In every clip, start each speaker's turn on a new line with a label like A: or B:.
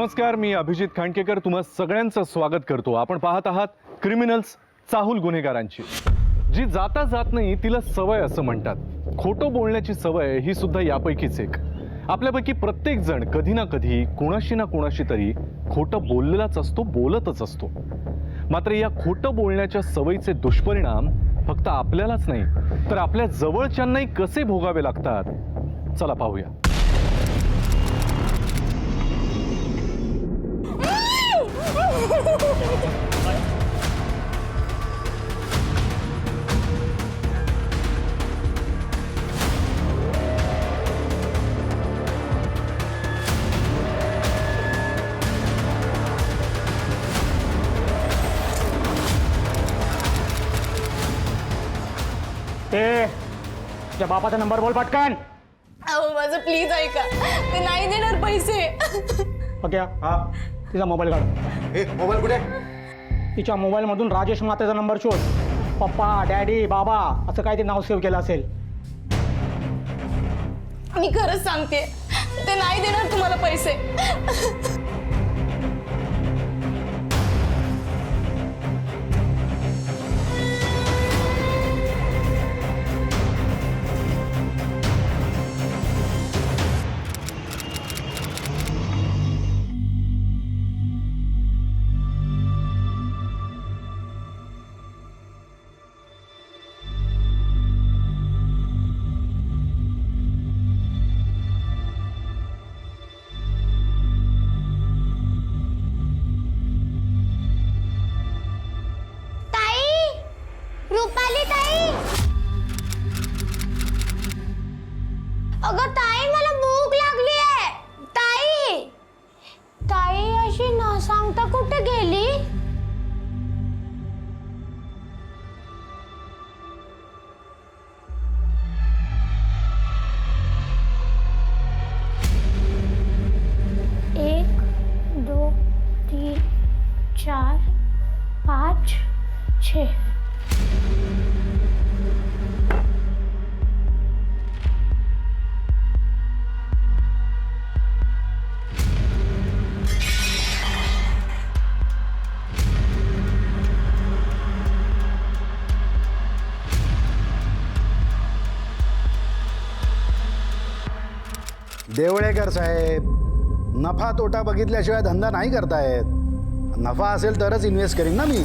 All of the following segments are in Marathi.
A: नमस्कार, मी अभिजित खांडकेकर तुम्हा सगळ्यांचं स्वागत करतो. आपण पाहत आहात क्रिमिनल्स, चाहूल गुन्हेगारांची. जी जाता जात नाही तिला सवय असं म्हणतात. खोटं बोलण्याची सवय ही सुद्धा यापैकीच एक. आपल्यापैकी प्रत्येक जण कधी ना कधी कोणाशी ना कोणाशी तरी खोटं बोललेलाच असतो, बोलतच असतो. मात्र या खोटं बोलण्याच्या सवयीचे दुष्परिणाम फक्त आपल्यालाच नाही तर आपल्या जवळच्यांनाही कसे भोगावे लागतात, चला पाहूया.
B: ते त्या बापाचा नंबर बोल पटकन.
C: अहो माझं प्लीज ऐका, ते नाही देणार पैसे.
B: ओके हा तिचा मोबाईल काढ.
D: मोबाईल कुठे?
B: तिच्या मोबाईलमधून राजेश मात्रेचा नंबर शोध. पप्पा, डॅडी, बाबा असं काय ते नाव सेव्ह केलं असेल.
C: मी खरंच सांगते, ते नाही देणार तुम्हाला पैसे.
E: रुपाली ताई, अगं ताई मला भूक लागली आहे. ताई ताई अशी न सांगता कुठे गेली? एक, दो, तीन, चार, पाच, छः.
D: देवळेकर साहेब, नफा तोटा बघितल्याशिवाय धंदा नाही करतायत. नफा असेल तरच इन्व्हेस्ट करीन ना मी.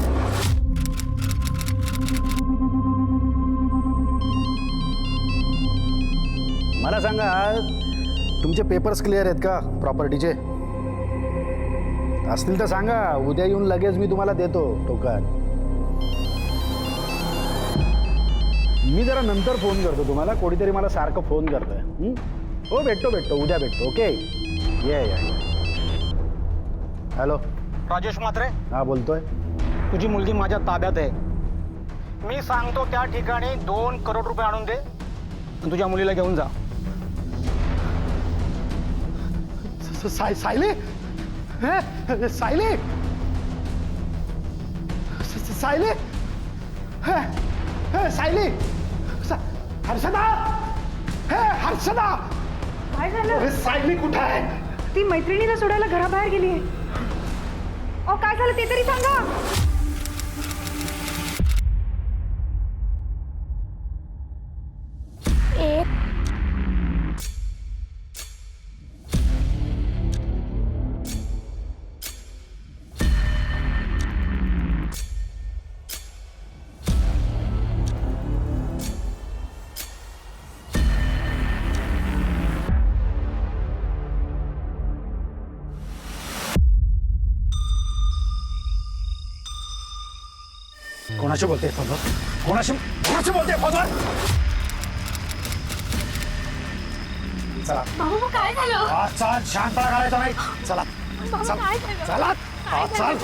D: मला सांगा, तुमचे पेपर्स क्लिअर आहेत का प्रॉपर्टीचे? असतील तर सांगा, उद्या येऊन लगेच मी तुम्हाला देतो टोकन. मी जरा नंतर फोन करतो तुम्हाला. कोणीतरी मला सारखं फोन करतोय. हो भेटतो उद्या भेटतो. ओके, ये. हॅलो
B: राजेश मात्रे,
D: हा बोलतोय.
B: तुझी मुलगी माझ्या ताब्यात आहे. मी सांगतो त्या ठिकाणी 2 करोड रुपये आणून दे आणि तुझ्या मुलीला घेऊन जा.
D: सायली, सायली, सायली, सायली, हर्षदा, हर्षदा.
F: काय झालं?
D: सायली कुठे आहे?
F: ती मैत्रिणीला सोडायला घराबाहेर गेली आहे. अहो काय झालं ते तरी सांगा.
E: एक,
D: कोणाशी बोलते फोनवर? कोणाशी बोलते फोनवर? चला
E: बाबा काय झालं?
D: चल, शांतपणा घालायचा नाही. चला
E: बाबा काय झालं?
D: चला. चल,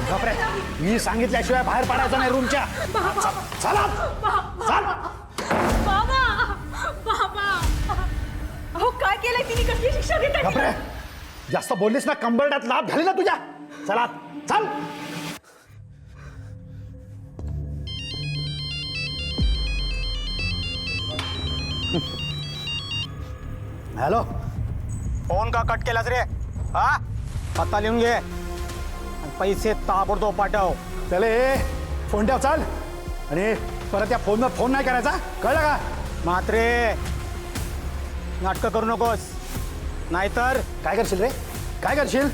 D: घाबरे. मी सांगितल्याशिवाय बाहेर पडायचं नाही रूमच्या. चला चल.
F: बाबा बाबा, अहो काय केलंय तिने? कसली शिक्षा देताय?
D: घाबरे, जास्त बोललीस ना कंबरड्यात लाभ झाली ना तुझ्या. चला चल.
B: हॅलो, फोन का कट केलास रे? हा आता लिहून घे आणि पैसे ताबडतोब पाठव.
D: चले फोन ठेव चाल. आणि परत या फोनवर फोन नाही करायचा, कळलं का?
B: मात्रे नाटकं करू नकोस, नाहीतर
D: काय करशील रे? काय करशील?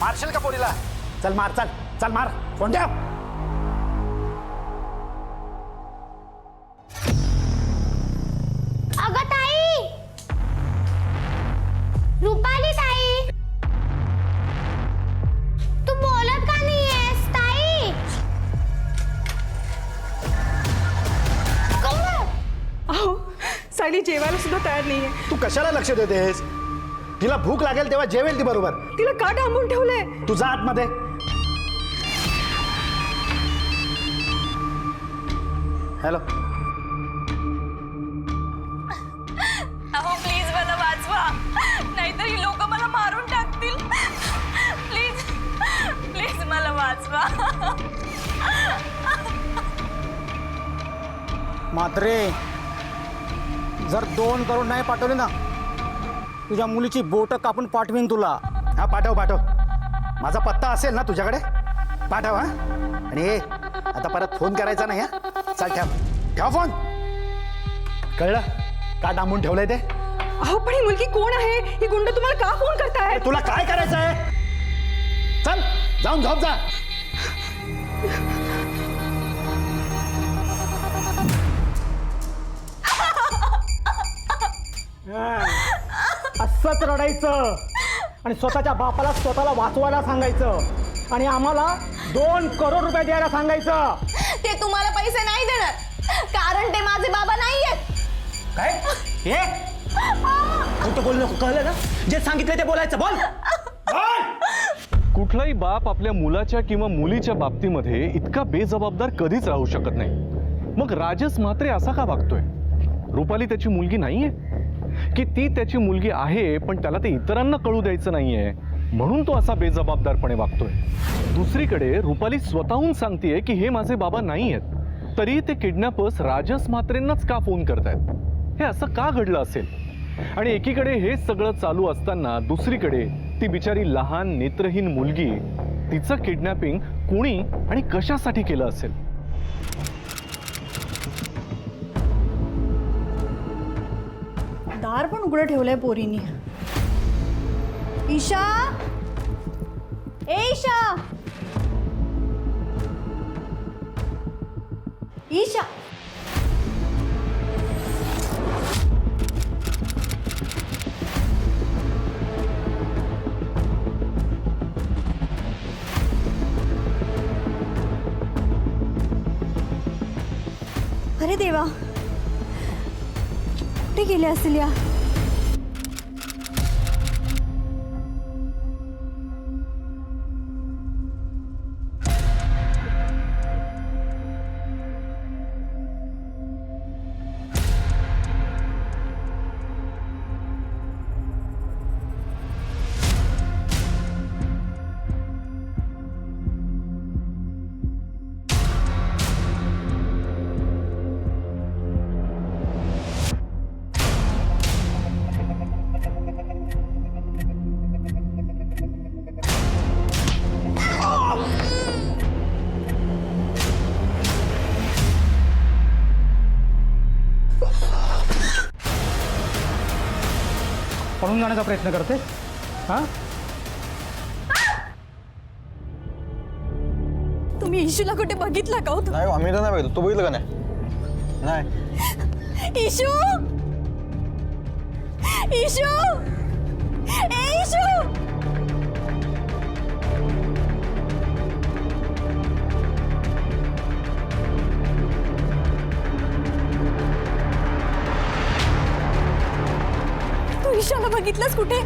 D: मारशील का पोरीला? चल मार, चल चल मार, फोन ठेव.
E: अगं ताई, रुपाली ताई, तू बोलत का नाहीयेस ताई?
F: अहो सायली जेवायला सुद्धा तयार नाहीये.
D: तू कशाला लक्ष देतेस? तिला भूक लागेल तेव्हा जेवेल ती बरोबर.
F: तिला का डांबून ठेवलंय?
D: तू जा आतमध्ये. हॅलो,
C: अहो प्लीज मला वाचवा, नाहीतर ही लोक मला मारून टाकतील. प्लीज प्लीज मला वाचवा.
B: मात्रे जर 2 करोड नाही पाठवले ना, तुझ्या मुलीची बोटं कापून पाठवीन तुला.
D: हा पाठव पाठव. माझा पत्ता असेल ना तुझ्याकडे, पाठव. हा आणि ए, आता परत फोन करायचा नाही. हा चल ठेव, ठेव फोन. कळलं का डांबून ठेवलंय ते?
F: अहो पण ही मुलगी कोण आहे? ही गुंड तुम्हाला का फोन करताय?
D: तुला काय करायचं आहे? चल जाऊन झोप जा.
B: असंच रडायचं आणि स्वतःच्या बापाला स्वतःला वाचवायला सांगायचं आणि आम्हाला 2 करोड रुपये द्यायला सांगायचं.
C: ते तुम्हाला पैसे नाही देणार, कारण ते माझे बाबा नाही आहेत.
B: काय हे खोटं बोलू नको, कळलं ना? जे सांगितलं ते बोलायचं. बोल
A: कुठलाही बाप आपल्या मुलाच्या किंवा मुलीच्या बाबतीमध्ये इतका बेजबाबदार कधीच राहू शकत नाही. मग राजस म्हात्रे असा का वागतोय? रुपाली त्याची मुलगी नाहीये की ती त्याची मुलगी आहे, पण त्याला ते इतरांना कळू द्यायचं नाहीये म्हणून तो असा बेजबाबदारपणे वागतोय. दुसरीकडे रुपाली स्वतःहून सांगतेय की हे माझे बाबा नाही आहेत, तरी ते किडनॅपर्स राजस म्हात्रेंनाच का फोन करतायत? हे असं का घडलं असेल? आणि एकीकडे हे सगळं चालू असताना दुसरीकडे ती बिचारी लहान नेत्रहीन मुलगी, तिचं किडनॅपिंग कोणी आणि कशासाठी केलं असेल?
F: दार पण उघडं ठेवलंय पोरीनी. ईशा, ए ईशा, ईशा. अरे देवा, कुठे गेले असतील या?
B: पळून जाण्याचा प्रयत्न करते. हा
F: तुम्ही इशूला कुठे बघितला का हो?
G: नाही आम्ही तर नाही बघितलं. तू बघितलं का नाही? नाही.
F: इशू, इशू, ए इशू. तू ईशाला बघितलंस कुठे?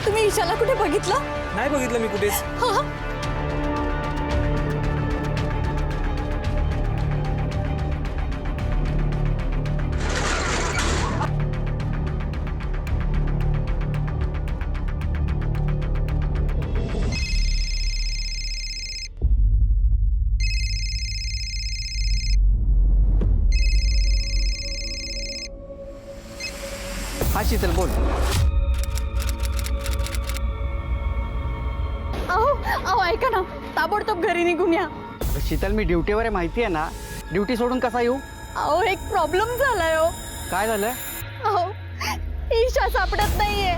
F: तुम्ही ईशाला कुठे बघितलं?
G: नाही बघितलं मी कुठेच.
F: हा?
B: शीतल बोल.
F: अहो ऐका ना, ताबडतोब घरी निघून या.
B: शीतल मी ड्युटीवर आहे माहिती आहे ना. ड्युटी सोडून कसा येऊ?
F: अहो एक प्रॉब्लेम झालाय हो.
B: काय झालं?
F: अहो ईशा सापडत नाहीये.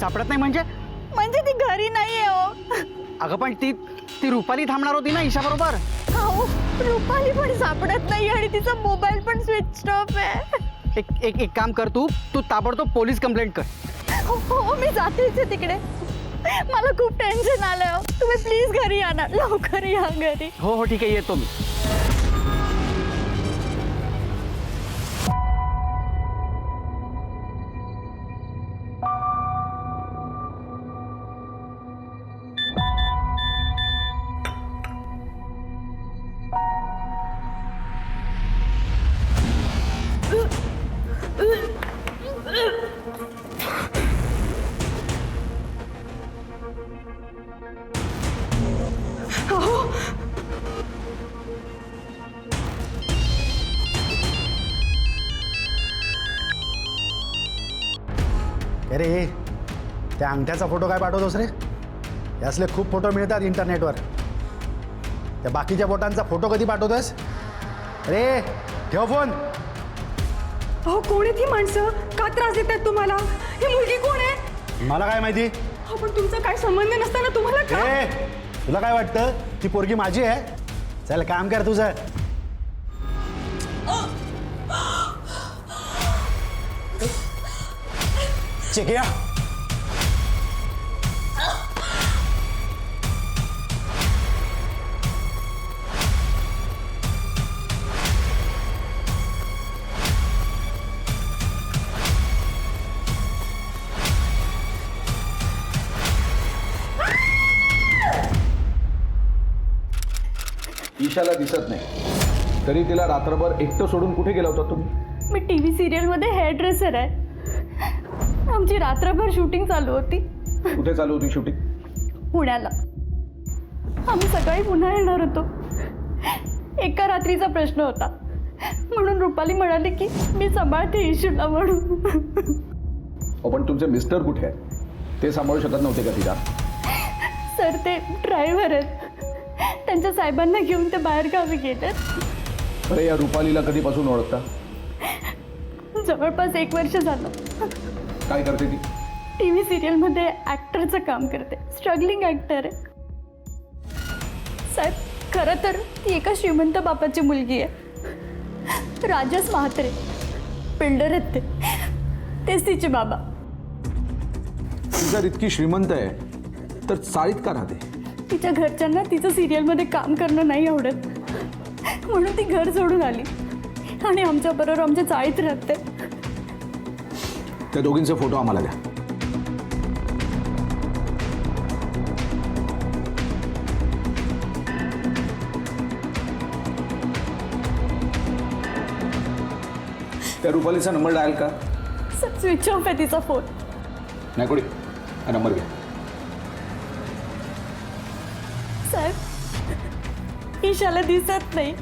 B: सापडत नाही म्हणजे?
F: म्हणजे ती घरी नाहीये हो.
B: अगं पण ती रुपाली थांबणार होती ना ईशा बरोबर.
F: अहो रुपाली पण सापडत नाही आणि तिचा मोबाईल पण स्विच ऑफ आहे.
B: एक काम कर, तू ताबडतोब पोलीस कंप्लेंट कर.
F: हो मी जातेच आहे तिकडे. मला खूप टेन्शन आलंय हो. तुम्ही प्लीज घरी या ना, लवकर या घरी.
B: हो ठीक आहे, येतो मी.
D: अरे त्या अंगठ्याचा फोटो काय पाठवतोस रे? यासले खूप फोटो मिळतात इंटरनेटवर. त्या बाकीच्या बोटांचा फोटो कधी पाठवतोस? अरे ठेव फोन.
F: अहो कोण आहे ती माणसं? का त्रास देतात तुम्हाला? ही मुलगी कोण आहे?
D: मला काय माहिती?
F: अहो पण तुमचा काय संबंध नसताना तुम्हाला का?
D: ए तुला काय वाटतं ती पोरगी माझी आहे? चल काम कर तुझं. चेकिया
A: ईशाला दिसत नाही तरी तिला रात्रभर एकटं सोडून कुठे गेला होता तुम्ही?
F: मी टीव्ही सिरियल मध्ये हेअर ड्रेसर आहे. आमची रात्रभर शूटिंग चालू होती
A: कुठे चालू होती शूटिंग?
F: पुण्याला. आम्ही सकाळी पुन्हा येणार होतो. एका रात्रीचा प्रश्न होता म्हणून रुपाली म्हणाली की मी सांभाळते इशूला म्हणून.
A: पण तुमचे मिस्टर कुठे आहेत? ते सांभाळू शकत नव्हते का तिला?
F: सर ते ड्रायव्हर आहेत. त्यांच्या साहेबांना घेऊन ते बाहेर गावी गेले.
A: अरे या रुपालीला कधीपासून ओळखता?
F: जवळपास 1 वर्ष झालं.
A: काय करते ती?
F: टीव्ही सिरियल मध्ये ऍक्टरचं काम करते. स्ट्रगलिंग ऍक्टर आहे. साहेब खरं तर ती एका श्रीमंत बापाची मुलगी आहे. राजस म्हात्रे बिल्डर आहेत तेच तिचे बाबा.
A: ती जर इतकी श्रीमंत आहे तर चाळीत का राहते?
F: तिच्या घरच्यांना तिचं सिरियलमध्ये काम करणं नाही आवडत म्हणून ती घर सोडून आली आणि आमच्याबरोबर आमच्या चाळीत राहते.
A: त्या दोघींचे फोटो आम्हाला द्या. त्या रुपालीचा नंबर डायल का?
F: स्विच ऑफ आहे तिचा फोन.
A: नाही कोणी हा नंबर घ्या.
F: साहेब ईशाला दिसत नाही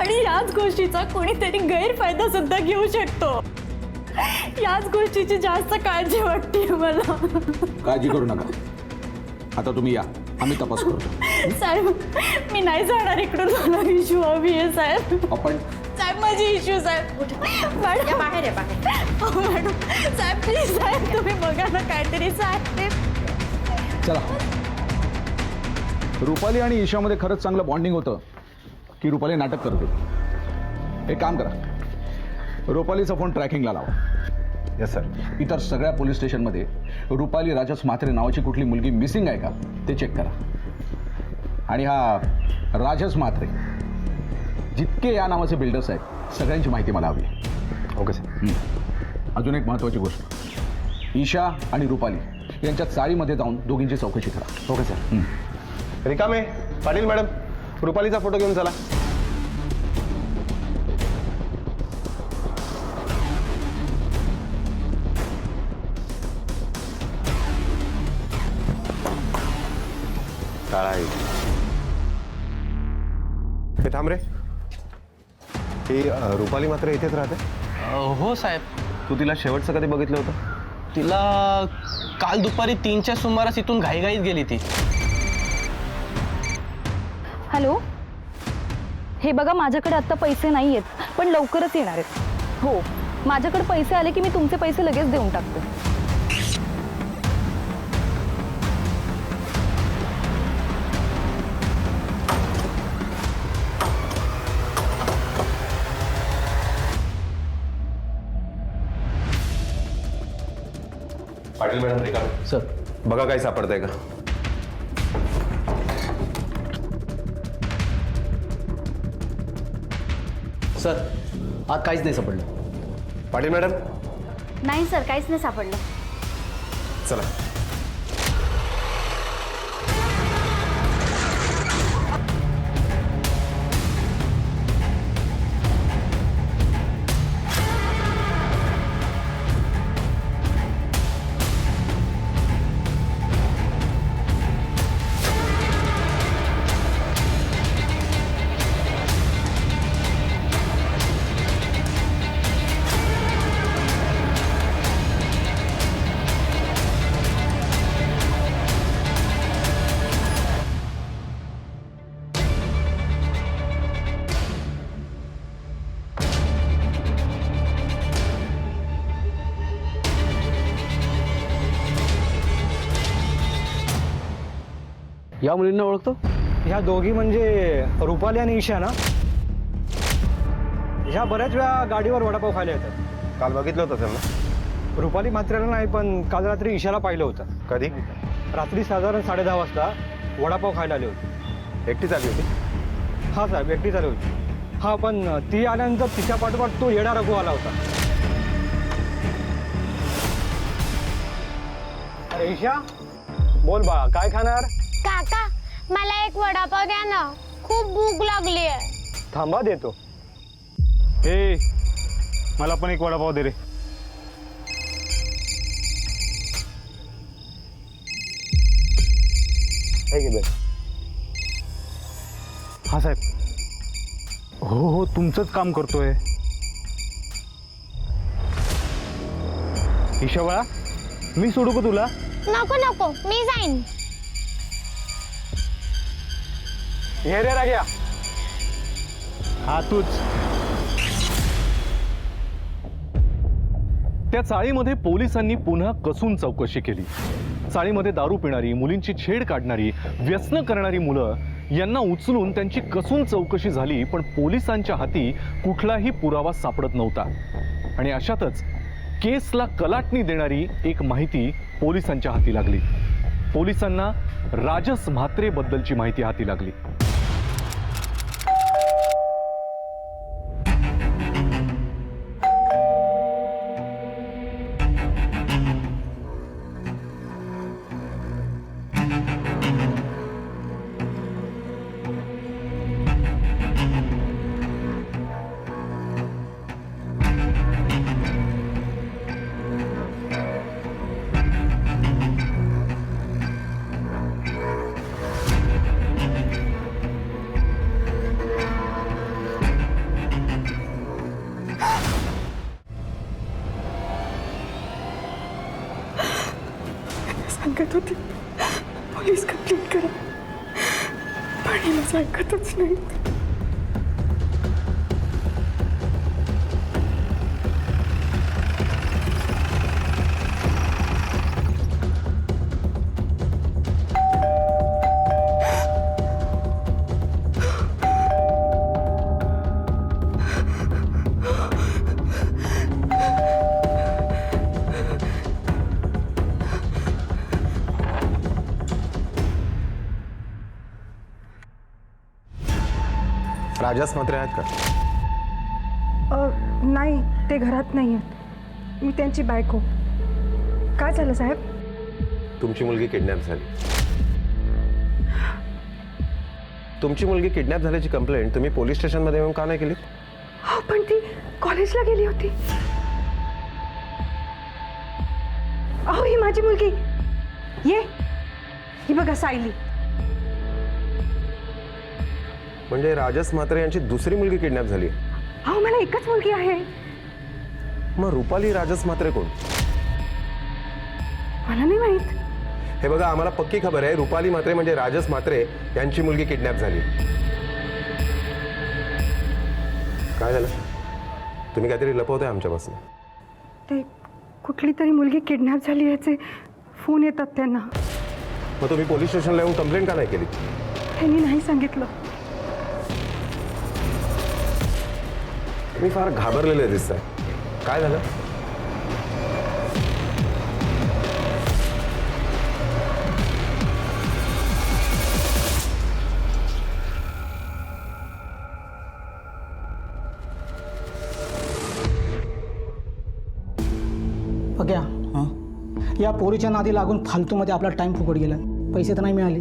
F: आणि याच गोष्टीचा कोणीतरी गैरफायदा सुद्धा घेऊ शकतो. याच गोष्टीची जास्त काळजी वाटते मला.
A: काळजी करू नका. आता तुम्ही या, आम्ही तपास करतो.
F: साहेब मी नाही जाणार इकडून. मला इशू हवी आहे साहेब.
A: आपण
F: साहेब माझी इशू साहेब. मॅडम बाहेर आहे बाहेर. मॅडम साहेब प्लीज साहेब तुम्ही बघा ना काहीतरी साहेब.
A: चला. रुपाली आणि ईशामध्ये खरंच चांगलं बॉन्डिंग होतं की रुपाली नाटक करते? एक काम करा, रुपालीचा फोन ट्रॅकिंगला लावा. Yes sir. इतर सगळ्या पोलीस स्टेशनमध्ये रुपाली राजस म्हात्रे नावाची कुठली मुलगी मिसिंग आहे का ते चेक करा. आणि हा राजस म्हात्रे जितके या नावाचे बिल्डर्स आहेत सगळ्यांची माहिती मला हवी. Okay sir. अजून एक महत्त्वाची गोष्ट, ईशा आणि रुपाली यांच्या चाळीमध्ये जाऊन दोघींची चौकशी करा. Okay sir.
G: रिकामे पाटील मॅडम, रुपालीचा फोटो घेऊन चला. काळा हे थांब रे. ही रुपाली मात्र इथेच राहते?
H: हो साहेब.
G: तू तिला शेवटचं कधी बघितलं होतं?
H: तिला काल दुपारी 3च्या सुमारास इथून घाईघाईत गेली ती.
F: हॅलो, हे बघा माझ्याकडे आत्ता पैसे नाही आहेत, पण लवकरच येणार आहेत. हो, माझ्याकडे पैसे आले की मी तुमचे पैसे लगेच देऊन टाकते.
G: पाटील मॅडम रिकाम.
H: सर.
G: बघा काय सापडतंय का.
H: सर, आत काहीच नाही सापडलं.
G: पाटील मॅडम
F: नाही सर, काहीच नाही सापडलं.
G: चला.
H: या मुलींना ओळखतो?
B: ह्या दोघी म्हणजे रुपाली आणि ईशा ना. ह्या बऱ्याच वेळा गाडीवर वडापाव खायला येतात.
G: काल बघितलं होतं त्यांना?
B: रुपाली मात्रेला नाही, पण काल रात्री ईशाला पाहिलं होतं.
G: कधी?
B: रात्री साधारण 10:30 वाजता वडापाव खायला आली होती.
G: एकटीच आली होती?
B: हा साहेब, एकटीच आली होती. हा, पण ती आल्यानंतर तिच्या पाठोपाठ तो येडा रघु आला होता. अरे ईशा, बोल बाळा, काय खाणार?
E: काका, मला एक वडापाव द्या ना, खूप भूक लागली आहे.
B: थांबा, देतो. हे, मला पण एक वडापाव दे रे. हे घे बे. हा साहेब. हो हो, तुमचंच काम करतोय. ईशा बाळा, मी सोडू का तुला?
E: नको नको, मी जाईन.
B: हे रे राग्या. हा तूच.
A: त्या चाळीमध्ये पोलिसांनी पुन्हा कसून चौकशी केली. चाळीमध्ये दारू पिणारी, मुलींची छेड काढणारी, व्यसन करणारी मुलं यांना उचलून त्यांची कसून चौकशी झाली, पण पोलिसांच्या हाती कुठलाही पुरावा सापडत नव्हता. आणि अशातच केसला कलाटणी देणारी एक माहिती पोलिसांच्या हाती लागली. पोलिसांना राजस म्हात्रेबद्दलची माहिती हाती लागली.
F: सांगत होते पोलीस कंप्लेंट करा, पण मला ऐकतच नाही.
G: राजस म्हात्रे आहेत का?
I: नाही, ते घरात नाही आहेत. मी त्यांची बायको. काय झालं साहेब?
G: तुमची मुलगी किडनॅप झाली. तुमची मुलगी किडनॅप झाल्याची कंप्लेंट तुम्ही पोलीस स्टेशनमध्ये येऊन का नाही केली?
I: हो, पण ती कॉलेजला गेली होती. अहो, ही माझी मुलगी. ये, ही बघा सायली.
G: म्हणजे राजस म्हात्रे यांची दुसरी मुलगी किडनॅप झाली?
I: अहो, मला एकच मुलगी आहे.
G: मग रुपाली राजस म्हात्रे कोण?
I: मला नाही माहित.
G: हे बघा, आम्हाला पक्की खबर आहे रुपाली म्हात्रे म्हणजे राजस म्हात्रे यांची मुलगी किडनॅप झाली. काय झालं? तुम्ही काहीतरी लपवताय आमच्यापासून.
I: ते कुठली तरी मुलगी किडनॅप झाली याचे फोन येतात त्यांना.
G: मग तुम्ही पोलीस स्टेशनला येऊन कंप्लेंट का नाही केली?
I: त्यांनी नाही सांगितलं.
G: तुम्ही फार घाबरलेले दिसताय. काय झालं?
B: बघ्या या पोरीच्या नादी लागून फालतूमध्ये आपला टाइम फुकट गेला. पैसे तर नाही मिळाले,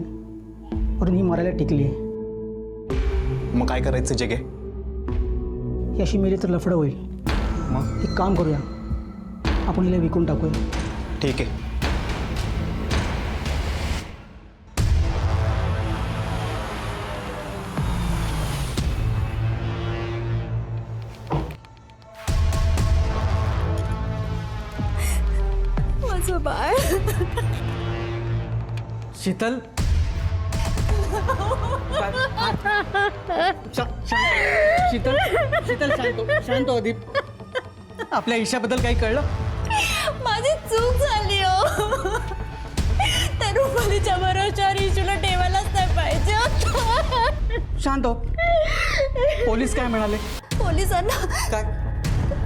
B: पण ही मरायला टिकली आहे.
H: मग काय करायचं जगे?
B: ही अशी मेली तर लफडं होईल.
H: मग
B: एक काम करूया, आपण हिला विकून टाकूया.
H: ठीक आहे.
F: माझं बाळ.
H: शीतल, शीतल शीतल शांत हो दीप. आपल्या ईशाबद्दल काही कळलं?
F: माझी चूक झाली हो. त्या रुपालीच्या भरोश्यावर इशूला ठेवायलाच नाही पाहिजे.
H: शांत हो. पोलीस काय म्हणाले?
F: पोलिसांना
H: काय?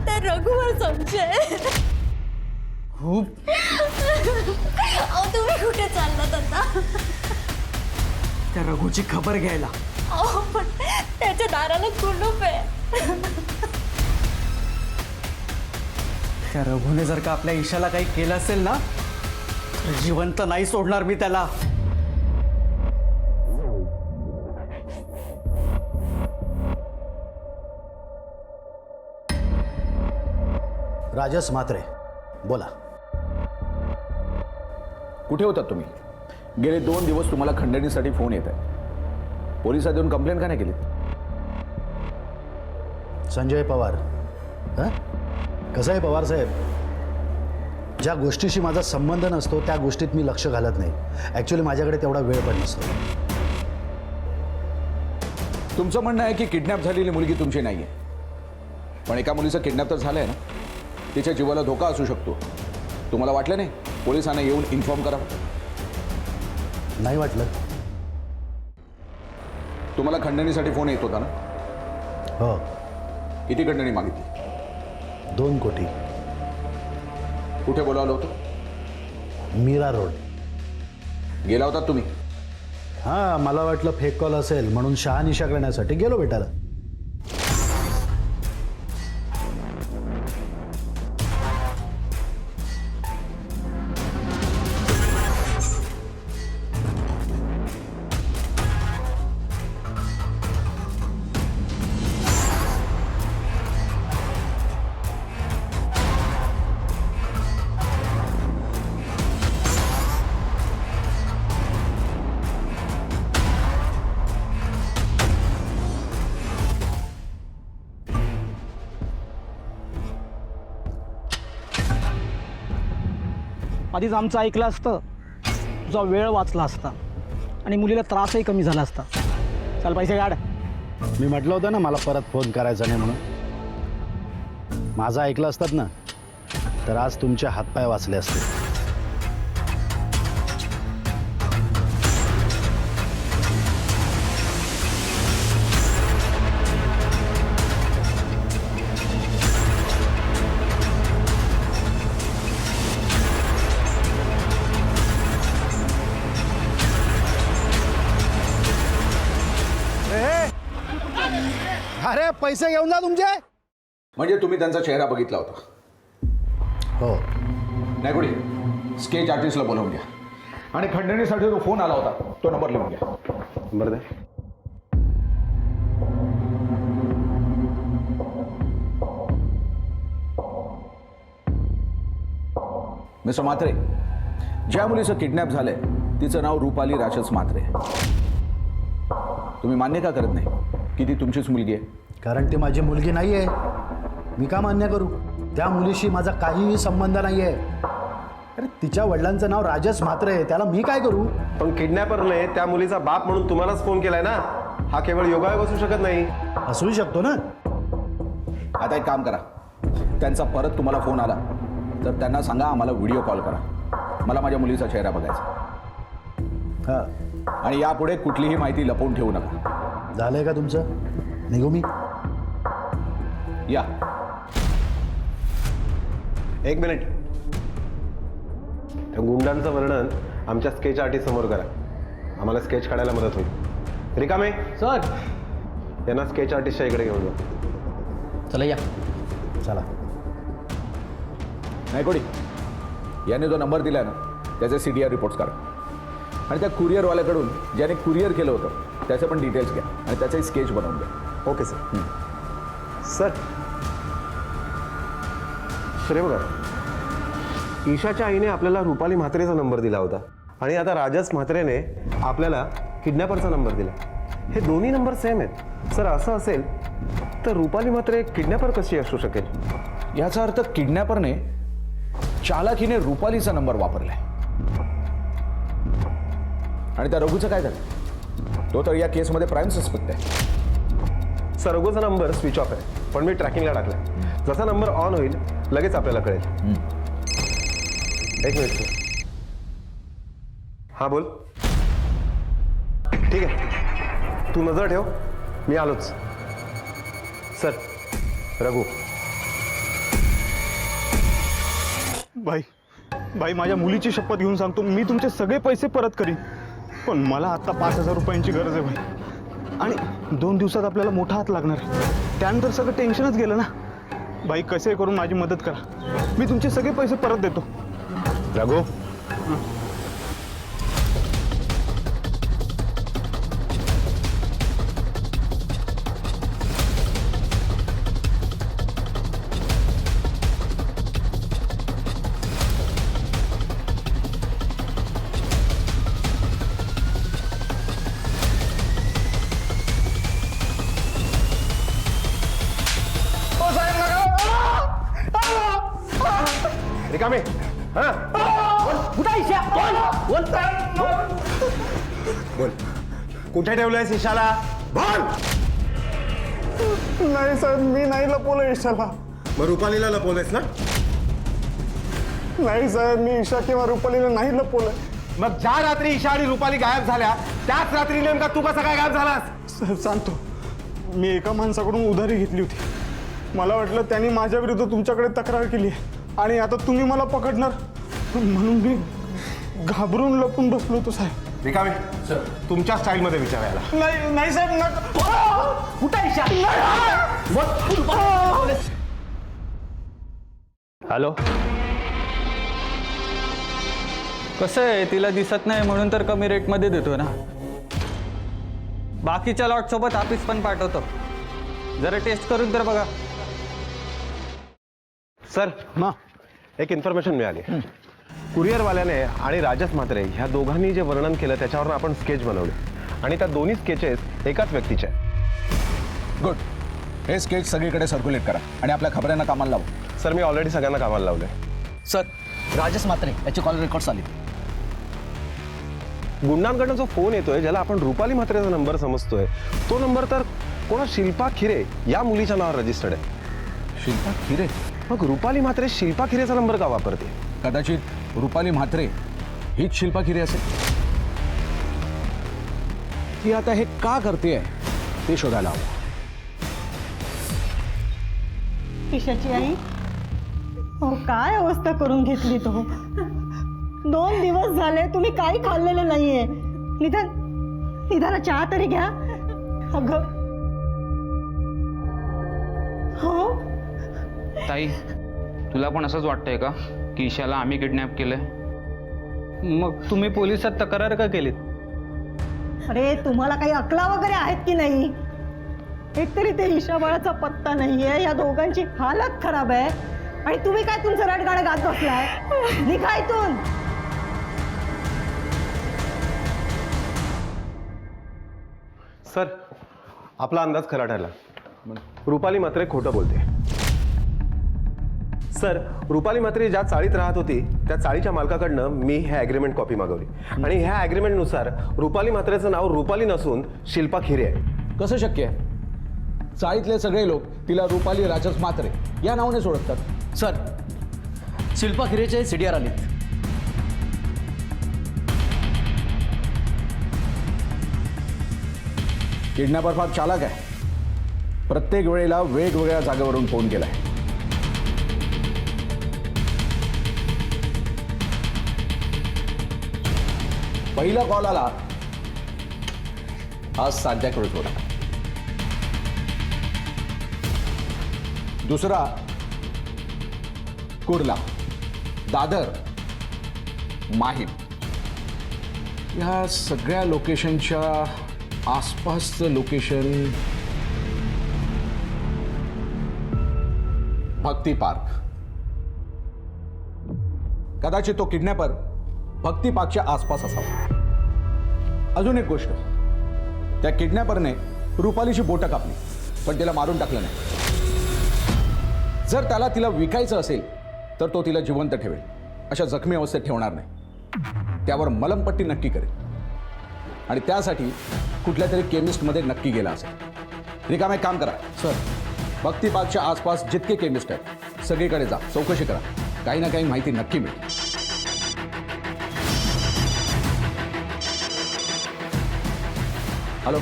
F: त्या रघुवर संशय.
H: खूप.
F: अहो तुम्ही कुठे चाललात आता?
H: त्या रघुची खबर घ्यायला.
F: अहो पण त्याच्या दाराला कुलूप आहे.
H: त्या रघुने जर का आपल्या ईशाला काही केलं असेल ना, तर जिवंत नाही सोडणार मी त्याला.
D: राजस म्हात्रे, बोला.
J: कुठे होतात तुम्ही? गेले 2 दिवस तुम्हाला खंडणीसाठी फोन येत आहे. पोलिसात येऊन कंप्लेंट का नाही केली?
D: संजय पवार. हां, कसं आहे पवार साहेब, ज्या गोष्टीशी माझा संबंध नसतो त्या गोष्टीत मी लक्ष घालत नाही. ॲक्च्युली माझ्याकडे तेवढा वेळ पण नसतो.
J: तुमचं म्हणणं आहे की किडनॅप झालेली मुलगी तुमची नाही आहे, पण एका मुलीचं किडनॅप तर झालं आहे ना. तिच्या जीवाला धोका असू शकतो. तुम्हाला वाटलं नाही पोलिसांना येऊन इन्फॉर्म करावं?
D: नाही वाटलं.
J: तुम्हाला खंडणीसाठी फोन येत होता ना?
D: हो.
J: किती खंडणी मागितली?
D: 2 कोटी.
J: कुठे बोलावलं होतं?
D: मीरा रोड.
J: गेला होतात तुम्ही?
D: हां, मला वाटलं फेक कॉल असेल म्हणून शहानिशा करण्यासाठी गेलो भेटायला.
B: आधीच आमचं ऐकलं असतं, तुझा वेळ वाचला असता आणि मुलीला त्रासही कमी झाला असता. चल पैसे काढ.
D: मी म्हटलं होतं ना मला परत फोन करायचा नाही म्हणून. माझं ऐकलं असतात ना तर आज तुमचे हातपाय वाचले असते. अरे पैसे घेऊन जा तुमचे.
J: म्हणजे तुम्ही त्यांचा चेहरा बघितला होता?
D: हो.
J: नाही कुठे स्केच आर्टिस्टला बोलावून घ्या आणि खंडणीसाठी जो फोन आला होता तो नंबर लिहून घ्या.
G: बरं दे.
J: मिस्टर म्हात्रे, ज्या मुलीचं किडनॅप झालंय तिचं नाव रुपाली राजस म्हात्रे. तुम्ही मान्य का करत नाही की ती तुमचीच मुलगी आहे?
D: कारण ती माझी मुलगी नाही आहे. मी का मान्य करू? त्या मुलीशी माझा काहीही संबंध नाही आहे. अरे तिच्या वडिलांचं नाव राजस म्हात्रे आहे, त्याला मी काय करू?
G: पण किडनॅपरने त्या मुलीचा बाप म्हणून तुम्हालाच फोन केलाय ना. हा केवळ योगायोग असू शकत नाही.
D: असू शकतो ना.
J: आता एक काम करा, त्यांचा परत तुम्हाला फोन आला तर त्यांना सांगा आम्हाला व्हिडिओ कॉल करा. मला माझ्या मुलीचा चेहरा बघायचा.
D: हां,
J: आणि यापुढे कुठलीही माहिती लपवून ठेवू नका.
D: झालंय का तुमचं? निघू मी?
J: या.
G: एक मिनिट. त्या गुंडांचं वर्णन आमच्या स्केच आर्टिस्ट समोर करा. आम्हाला स्केच काढायला मदत होईल. रिकामे
B: सर
G: यांना स्केच आर्टिस्टच्या इकडे घेऊन जा.
B: चला या.
D: चला.
J: नाही कोणी याने जो नंबर दिला ना त्याचे CDR रिपोर्ट्स करा. आणि त्या कुरिअरवाल्याकडून ज्याने कुरिअर केलं होतं त्याचे पण डिटेल्स घ्या आणि त्याचे स्केच बनवून द्या.
G: Okay sir. सर सर बघा, ईशाच्या आईने आपल्याला रुपाली म्हात्रेचा नंबर दिला होता आणि आता राजस म्हात्रेने आपल्याला किडनॅपरचा नंबर दिला. हे दोन्ही नंबर सेम आहेत. सर असं असेल तर रुपाली म्हात्रे किडनॅपर कशी असू शकेल?
J: याचा अर्थ किडनॅपरने चालाखीने रुपालीचा नंबर वापरलाय. आणि त्या रघुचं काय झालं? तो तर या केसमध्ये प्राईम सस्पेक्ट आहे.
G: सर रघुचा नंबर स्विच ऑफ आहे, पण मी ट्रॅकिंगला टाकलाय. जसा नंबर ऑन होईल लगेच आपल्याला कळेल. एक मिनिट सर. हां बोल. ठीक आहे, तू नजर ठेव, मी आलोच. सर रघु.
K: बाई माझ्या मुलीची शपथ घेऊन सांगतो, मी तुमचे सगळे पैसे परत करीन. पण मला आता 5,000 रुपयांची गरज आहे बाई. आणि 2 दिवसात आपल्याला मोठा हात लागणार. त्यानंतर सगळं टेन्शनच गेलं ना. बाई कसे करून माझी मदत करा, मी तुमचे सगळे पैसे परत देतो.
G: रघु. रिकामे. हां बोल. कुठे ठेवलंयस ईशाला? बोल.
K: नाही साहेब, मी नाही लपवलं ईशाला.
G: मग रुपालीला लपवलंयस ना?
K: नाही साहेब, मी ईशा किंवा रुपालीला नाही लपवलं.
G: मग ज्या रात्री ईशा आणि रुपाली गायब झाल्या त्याच रात्री नेमका तू कसा काय गायब झालास?
K: साहेब सांगतो, मी एका माणसाकडून उधारी घेतली होती. मला वाटलं त्यांनी माझ्या विरुद्ध तुमच्याकडे तक्रार केली आहे आणि आता तुम्ही मला पकडणार म्हणून मी घाबरून लपून बसलो होतो साहेब.
G: रिकामे सर, तुमच्या स्टाईलमध्ये विचारायला.
K: नाही साहेब,
H: हॅलो. कसं आहे, तिला दिसत नाही म्हणून तर कमी रेटमध्ये देतो ना. बाकीच्या लॉटसोबत ऑफिस पण पाठवतो. जरा टेस्ट करून तर बघा.
G: सर एक इन्फॉर्मेशन मिळाली. कुरिअरवाल्याने आणि राजस म्हात्रे ह्या दोघांनी जे वर्णन केलं त्याच्यावर आपण स्केच बनवले आणि त्या दोन्ही स्केचेस एकाच व्यक्तीचे आहेत.
J: गुड. हे स्केच सगळीकडे सर्क्युलेट करा आणि आपल्या खबऱ्यांना कामाला लावू.
G: सर मी ऑलरेडी सगळ्यांना कामाला लावलंय.
B: सर राजस म्हात्रे याचे कॉल रेकॉर्ड्स आले.
G: गुंडांकडनं जो फोन येतोय ज्याला आपण रुपाली म्हात्रेचा नंबर समजतोय तो नंबर तर कोणा शिल्पा खिरे या मुलीच्या नावावर रजिस्टर्ड आहे.
J: शिल्पा खिरे?
G: मग रुपाली म्हात्रे शिल्पा खिरेचा नंबर का वापरते?
J: कदाचित रुपाली म्हात्रे हीच शिल्पा खिरे असेल. ती आता हे का करते ते शोधायला हवं.
I: ईशाची आई, हो काय अवस्था करून घेतली तो. 2 दिवस झाले तुम्ही काही खाल्लेलं नाहीये. निदान चहा तरी घ्या. अगं हो
L: ताई, तुला पण असंच वाटतंय का की ईशाला आम्ही किडनॅप केलंय?
H: मग तुम्ही पोलिसात तक्रार का केलीत?
I: अरे तुम्हाला काही अकला वगैरे आहेत की नाही? एकतरी ते ईशा बाळाचा पत्ता नाहीये. या दोघांची हालत खराब आहे आणि तुम्ही काय तुमचं रटगाणं गात बसलाय. निघा इथून.
G: सर आपला अंदाज खरा ठरला. रुपाली म्हात्रे खोटं बोलते. सर, रुपाली म्हात्रे ज्या चाळीत राहत होती त्या चाळीच्या मालकाकडनं मी ह्या ॲग्रीमेंट कॉपी मागवली आणि ह्या ॲग्रीमेंटनुसार रुपाली म्हात्रेचं नाव रुपाली नसून शिल्पा खिरे आहे.
J: कसं शक्य आहे? चाळीतले सगळे लोक तिला रुपाली राजस म्हात्रे या नावानेच ओळखतात.
H: सर, शिल्पा खिरेचे CDR आलेत.
J: किडनॅपर फार चालाक आहे. प्रत्येक वेळेला वेगवेगळ्या जागेवरून फोन केलाय. पहिला कॉल आला आज सांच्याकडे होता. दुसरा कुर्ला, दादर, माहीम या सगळ्या लोकेशनच्या आसपासचं लोकेशन भक्ती पार्क. कदाचित तो किडनॅपर भक्ती पार्कच्या आसपास असावा. अजून एक गोष्ट, त्या किडनॅपरने रुपालीची बोटं कापली पण तिला मारून टाकलं नाही. जर त्याला तिला विकायचं असेल तर तो तिला जिवंत ठेवेल, अशा जखमी अवस्थेत ठेवणार नाही. त्यावर मलमपट्टी नक्की करेल आणि त्यासाठी कुठल्या तरी केमिस्टमध्ये नक्की गेला असेल. रिकामे एक काम करा सर, भक्ती पार्कच्या आसपास जितके केमिस्ट आहेत सगळीकडे जा, चौकशी करा. काही ना काही माहिती नक्की मिळेल. हॅलो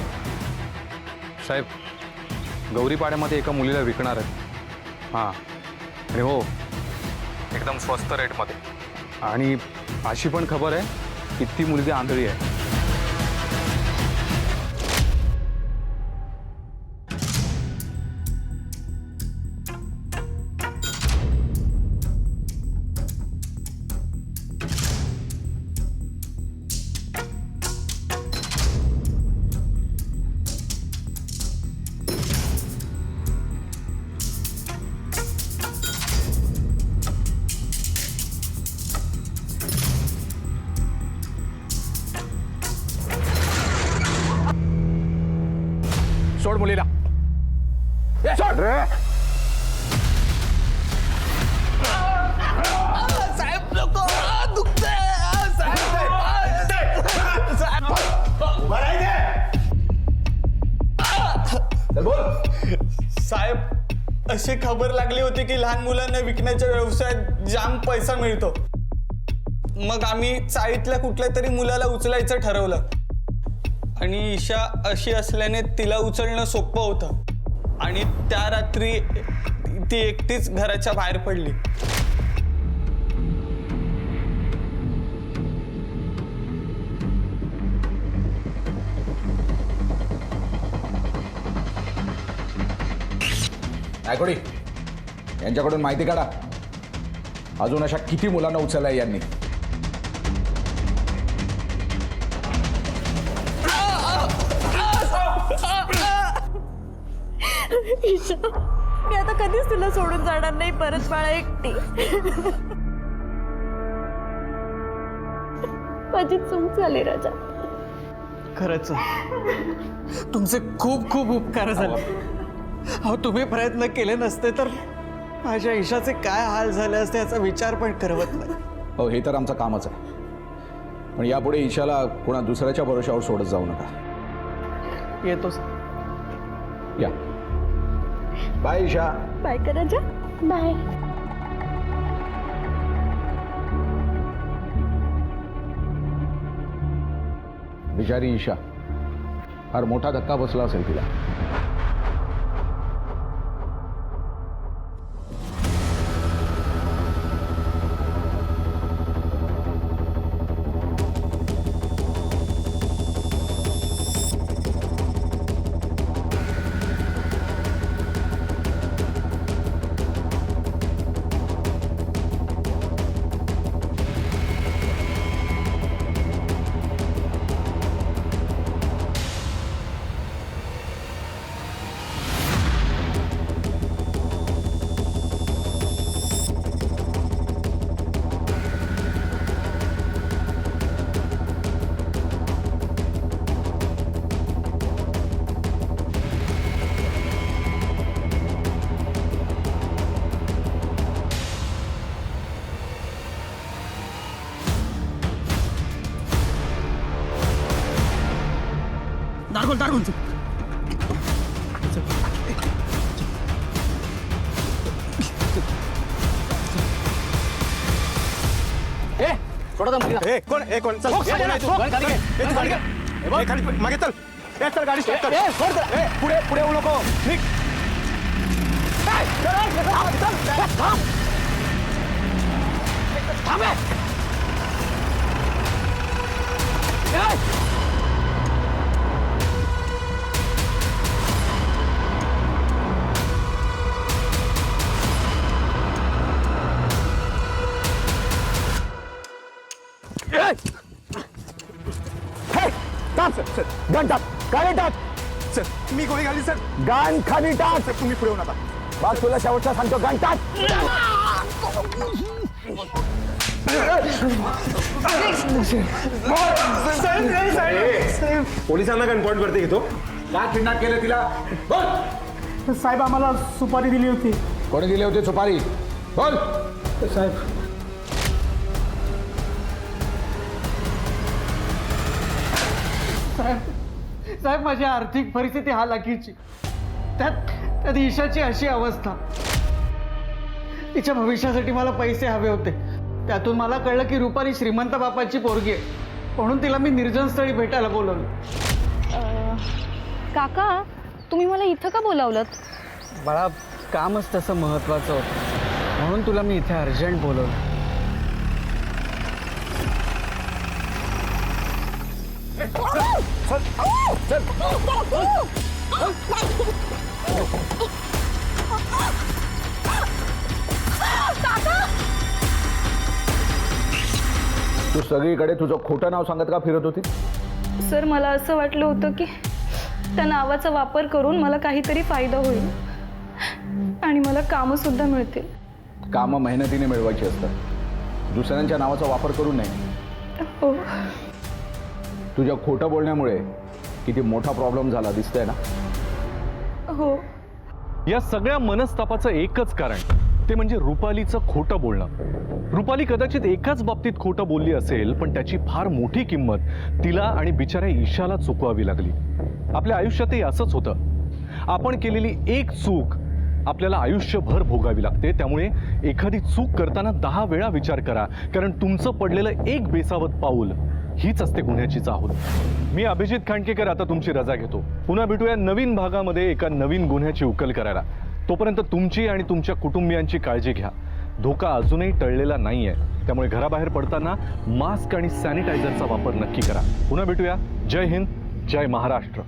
A: साहेब, गौरीपाड्यामध्ये एका मुलीला विकणार आहेत. हां, आणि हो, एकदम स्वस्त रेटमध्ये. आणि अशी पण खबर आहे की ती मुलगी आंधळी आहे.
J: सोड मुलीला. सोड रे.
K: साहेब, अशी खबर लागली होती की लहान मुलांना विकण्याच्या व्यवसायात जाम पैसा मिळतो. मग आम्ही चाळीतल्या कुठल्या तरी मुलाला उचलायचं ठरवलं आणि ईशा अशी असल्याने तिला उचलणं सोपं होतं आणि त्या रात्री ती एकटीच घराच्या बाहेर पडली.
J: नायकोडी, यांच्याकडून माहिती काढा. अजून अशा किती मुलांना उचललाय यांनी?
F: ईशा, मी आता कधीच तुला सोडून जाणार नाही परत बाळा एकटी. माझी चूक झाली राजा.
B: खरंच तुमचे खूप खूप उपकार झाले. अहो, तुम्ही प्रयत्न केले नसते तर माझ्या ईशाचे काय हाल झाले असते याचा विचार पण करवत नाही.
J: हो, हे तर आमचं कामच आहे. पण यापुढे ईशाला कोणा दुसऱ्याच्या भरोशावर सोडत जाऊ नका.
B: येतोच.
J: या. बाय ईशा.
F: बाय का राजा.
E: बाय.
J: बिचारी ईशा, फार मोठा धक्का बसला असेल तिला.
B: दारगोल दारगोल
K: ए कोण ए कोण चल खाली मागे चल ए चल गाडी स्टॉप कर पुढे पुढे येऊ नको निघ गन टाक गाडी टाक सर मी गोळी घाली सर गन खाली टाक सर तुम्ही पुढे येऊ नका बाग तुला शेवटचा सांगतो गन टाक
G: पोलिसांना कन्फर्म करते की तो
J: का किडनॅप केलं तिला बोल
K: साहेब आम्हाला सुपारी दिली होती
J: कोणी दिली होती सुपारी बोल
K: साहेब
B: साहेब माझी आर्थिक परिस्थिती हालाकीची त्यात ईशाची अशी अवस्था तिच्या भविष्यासाठी मला पैसे हवे होते त्यातून मला कळलं की रुपाली श्रीमंत बापाची पोरगी आहे म्हणून तिला मी निर्जन स्थळी भेटायला बोलवलं.
F: काका तुम्ही मला इथं का बोलावलं?
B: बाळा कामच तसं महत्वाचं होतं म्हणून तुला मी इथे अर्जंट बोलवलं.
J: तू सगळीकडे तुझं खोटं नाव सांगत का फिरत होती?
F: सर मला असं वाटलं होतं की त्या नावाचा वापर करून मला काहीतरी फायदा होईल आणि मला कामंसुद्धा मिळतील.
J: कामं मेहनतीने मिळवायची असतात दुसऱ्यांच्या नावाचा वापर करू नये.
F: हो
J: तुझ्या खोटं बोलण्यामुळे किती मोठा प्रॉब्लेम झाला दिसतंय ना.
F: हो
A: या सगळ्या मनस्तापाचं एकच कारण ते म्हणजे रुपालीचं खोटं बोलणं. रुपाली कदाचित एकाच बाबतीत खोटं बोलली असेल पण त्याची फार मोठी किंमत तिला आणि बिचाऱ्या ईशाला चुकवावी लागली. आपल्या आयुष्यातही असंच होतं. आपण केलेली एक चूक आपल्याला आयुष्यभर भोगावी लागते. त्यामुळे एखादी चूक करताना 10 वेळा विचार करा कारण तुमचं पडलेलं एक बेसावत पाऊल हीच असते गुन्ह्याची चाहूल. मी अभिजित खांडकेकर आता तुमची रजा घेतो. पुन्हा भेटूया नवीन भागामध्ये एका नवीन गुन्ह्याची उकल करायला. तोपर्यंत तुमची आणि तुमच्या कुटुंबियांची काळजी घ्या. धोका अजूनही टळलेला नाहीये त्यामुळे घराबाहेर पडताना मास्क आणि सॅनिटायझरचा वापर नक्की करा. पुन्हा भेटूया. जय हिंद, जय महाराष्ट्र.